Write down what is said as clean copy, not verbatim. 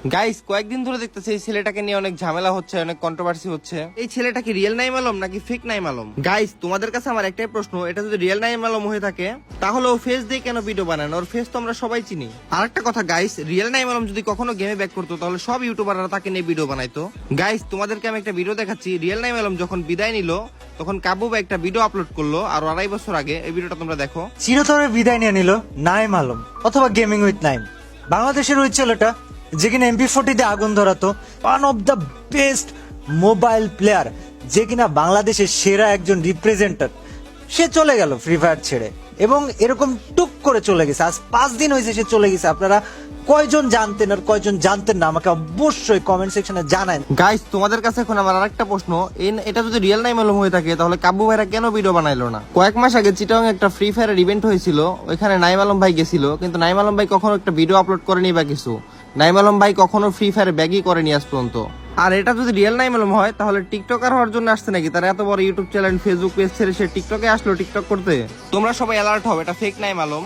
Guys কয়েকদিন ধরে দেখতেছি এই ছেলেটাকে নিয়ে অনেক ঝামেলা হচ্ছে, অনেক কন্ট্রোভার্সি হচ্ছে। এই ছেলেটা কি রিয়েল নাইম আলম নাকি ফেক নাইম আলম? গাইস তোমাদের কাছে আমার একটাই প্রশ্ন, এটা যদি রিয়েল নাইম আলম হয়ে থাকে তাহলে ও ফেস দিয়ে কেন ভিডিও বানায়? ওর ফেস তো আমরা সবাই চিনি। আর একটা কথা গাইস, রিয়েল নাইম আলম যদি কখনো গেমে ব্যাক করতো তাহলে সব ইউটিউবাররা তাকে নিয়ে ভিডিও বানাইতো। গাইস তোমাদেরকে আমি একটা ভিডিও দেখাচ্ছি, রিয়েল নাইম আলম যখন বিদায় নিল তখন কাবু ভাই একটা ভিডিও আপলোড করলো আর 2.5 বছর আগে। এই ভিডিওটা তোমরা দেখো। চিরতরে বিদায় নিয়ে নিল নাইম আলম অথবা গেমিং উইথ নাইম, বাংলাদেশের ওই ছেলেটা যে কিনা MP40 দিয়ে আগুন ধরাতো, one of the best mobile player, যে কিনা বাংলাদেশের সেরা একজন রিপ্রেজেন্টার, সে চলে গেল ফ্রি ফায়ার ছেড়ে। এবং এরকম টুক করে চলে গেছে, আজ 5 দিন হয়েছে সে চলে গেছে। আপনারা কয়জন জানতেন আর কয়জন জানতেন না আমাকে অবশ্যই কমেন্ট সেকশনে জানান। গাইস তোমাদের কাছে এখন আমার আরেকটা প্রশ্ন, এটা যদি রিয়েল নাইম আলম হয়ে থাকে তাহলে কাব্বু ভাইরা কেন ভিডিও বানাইলো না? কয়েক মাস আগে চিটাং একটা ফ্রি ফায়ারের ইভেন্ট হয়েছিল, ওইখানে নাইম আলম ভাই গেছিল, কিন্তু নাইম আলম ভাই কখনো একটা ভিডিও আপলোড করেনি বা কিছু। নাইম আলম ভাই কখনো ফ্রি ফায়ারে ব্যাগই করেনি আজ পর্যন্ত। আর এটা যদি রিয়েল নাইম আলম হয় তাহলে টিকটকার হওয়ার জন্য আসছে নাকি? তার এত বড় ইউটিউব চ্যানেল, ফেসবুক পেজ ছেড়ে সে টিকটকে আসলো টিকটক করতে? তোমরা সবাই অ্যালার্ট হবে, এটা ফেক নাইম আলম।